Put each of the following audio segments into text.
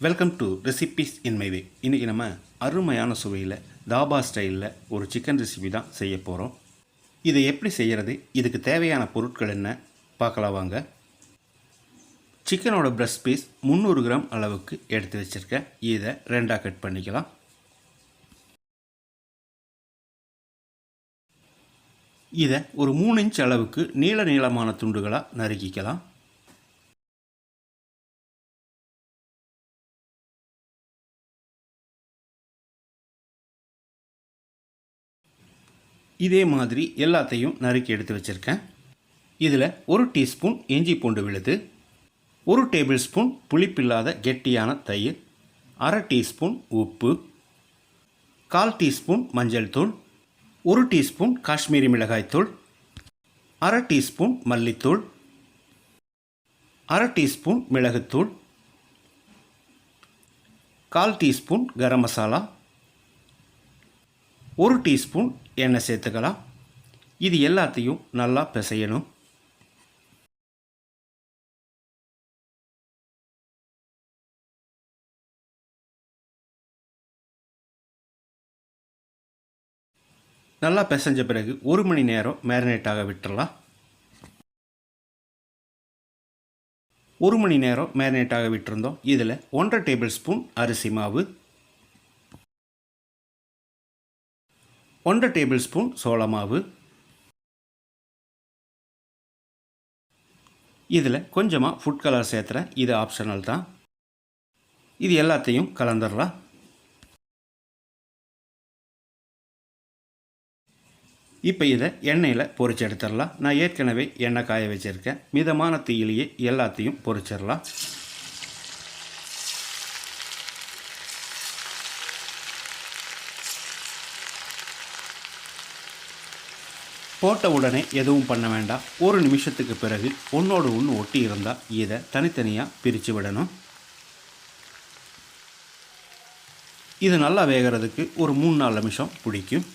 Welcome to recipes in my way. இன்றைக்கி நம்ம அருமையான சுவையில் தாபா ஸ்டைலில் ஒரு சிக்கன் ரெசிபி தான் செய்ய போகிறோம். இதை எப்படி செய்கிறது, இதுக்கு தேவையான பொருட்கள் என்ன பார்க்கலாம் வாங்க. சிக்கனோட பிரஸ்ட் பீஸ் 300 கிராம் அளவுக்கு எடுத்து வச்சுருக்கேன். இதை ரெண்டாக கட் பண்ணிக்கலாம். இதை ஒரு 3 இன்ச் அளவுக்கு நீளமான துண்டுகளாக நறுக்கிக்கலாம். இதே மாதிரி எல்லாத்தையும் நறுக்கி எடுத்து வச்சுருக்கேன். இதில் 1 டீஸ்பூன் இஞ்சி பூண்டு விழுது, 1 டேபிள் ஸ்பூன் புளிப்பில்லாத கெட்டியான தயிர், 1/2 டீஸ்பூன் உப்பு, 1/4 டீஸ்பூன் மஞ்சள் தூள், 1 டீஸ்பூன் காஷ்மீரி மிளகாய்த்தூள், 1/2 டீஸ்பூன் மல்லித்தூள், 1/2 டீஸ்பூன் மிளகுத்தூள், 1/4 டீஸ்பூன் கரம் மசாலா, 1 டீஸ்பூன் எண்ணெய் சேர்த்துக்கலாம். இது எல்லாத்தையும் நல்லா பிசையணும். நல்லா பிசைஞ்ச பிறகு 1 மணி நேரம் மேரினேட் ஆக விட்டுறலாம். 1 மணி நேரம் மேரினேட் ஆக விட்டுருந்தோம். இதில் 1/2 டேபிள் ஸ்பூன் அரிசி மாவு, 1/2 டேபிள் ஸ்பூன் சோள மாவு, இதில் கொஞ்சமாக ஃபுட் கலர் சேர்த்துறேன். இது ஆப்ஷனல் தான். இது எல்லாத்தையும் கலந்துடலாம். இப்போ இதை எண்ணெயில் பொரிச்சு எடுத்துடலாம். நான் ஏற்கனவே எண்ணெய் காய வச்சுருக்கேன். மிதமான தீயிலேயே எல்லாத்தையும் பொரிச்சிடலாம். போட்ட உடனே எதுவும் பண்ண வேண்டாம். 1 நிமிஷத்துக்கு பிறகு ஒன்றோடு ஒன்று ஒட்டி இருந்தால் இதை தனித்தனியாக பிரித்து விடணும். இது நல்லா வேகிறதுக்கு ஒரு 3-4 நிமிஷம் பிடிக்கும்.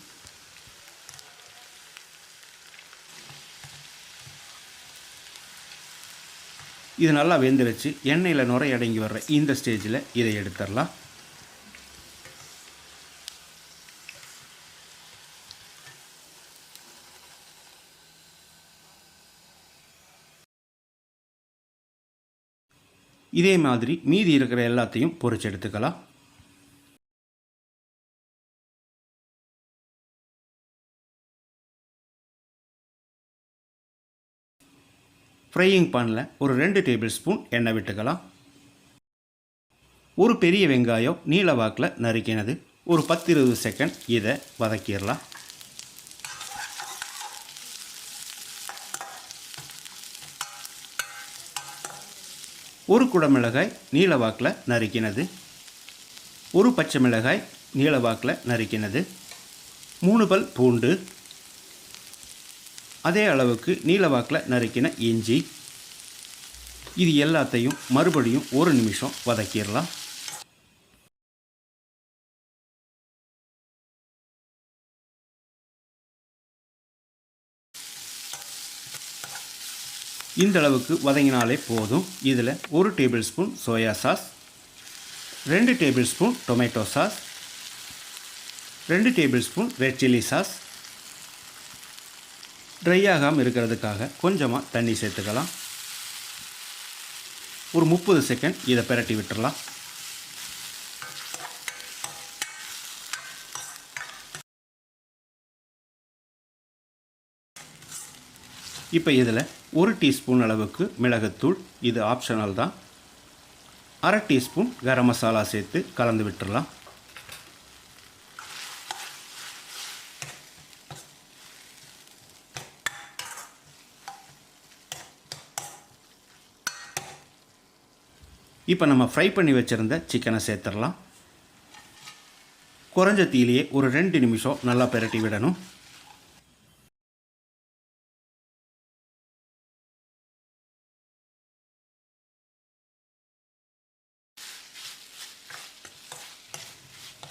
இது நல்லா வெந்துருச்சு. எண்ணெயில் நுரை அடங்கி வர்ற இந்த ஸ்டேஜில் இதை எடுத்துடலாம். இதே மாதிரி மீதி இருக்கிற எல்லாத்தையும் பொரிச்சு எடுத்துக்கலாம். ஃப்ரையிங் பேனில் ஒரு 2 டேபிள் ஸ்பூன் எண்ணெய் விட்டுக்கலாம். ஒரு பெரிய வெங்காயம் நீல வாக்கில் நறுக்கினது, ஒரு 10-20 செகண்ட் இதை வதக்கிடலாம். ஒரு குடமிளகாய் நீல வாக்கில் நறுக்கினது, ஒரு பச்சை மிளகாய் நீல வாக்கில் நறுக்கினது, 3 பல் பூண்டு, அதே அளவுக்கு நீல வாக்கில் நறுக்கின இஞ்சி. இது எல்லாத்தையும் மறுபடியும் 1 நிமிஷம் வதக்கிடலாம். இந்த அளவுக்கு வதங்கினாலே போதும். இதில் 1 table spoon soya sauce, 2 table spoon tomato sauce, 2 table spoon red chilli sauce. Try ஆகாமல் இருக்கிறதுக்காக கொஞ்சமாக தண்ணி சேர்த்துக்கலாம். ஒரு 30 செகண்ட் இதை பிரட்டி விட்டுறலாம். இப்போ இதில் 1 டீஸ்பூன் அளவுக்கு மிளகுத்தூள், இது ஆப்ஷனல் தான், 1/2 டீஸ்பூன் கரம் மசாலா சேர்த்து கலந்து விட்டுடலாம். இப்போ நம்ம ஃப்ரை பண்ணி வச்சுருந்த சிக்கனை சேர்த்துடலாம். குறைஞ்ச தீயிலேயே ஒரு 2 நிமிஷம் நல்லா பிரட்டி விடணும்.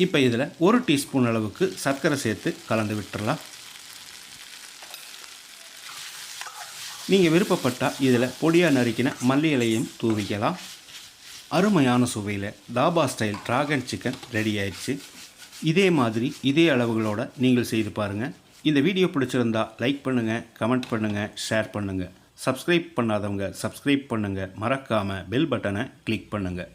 இப்போ இதில் 1 டீஸ்பூன் அளவுக்கு சர்க்கரை சேர்த்து கலந்து விட்டுறலாம். நீங்கள் விருப்பப்பட்டால் இதில் பொடியாக நறுக்கின மல்லி இலையும் தூவிக்கலாம். அருமையான சுவையில் dhaba style dragon chicken ready ஆயிடுச்சு. இதே மாதிரி இதே அளவுகளோட நீங்கள் செய்து பாருங்கள். இந்த வீடியோ பிடிச்சிருந்தா லைக் பண்ணுங்கள், கமெண்ட் பண்ணுங்கள், ஷேர் பண்ணுங்கள். சப்ஸ்கிரைப் பண்ணாதவங்க சப்ஸ்கிரைப் பண்ணுங்கள். மறக்காமல் பெல் பட்டனை கிளிக் பண்ணுங்கள்.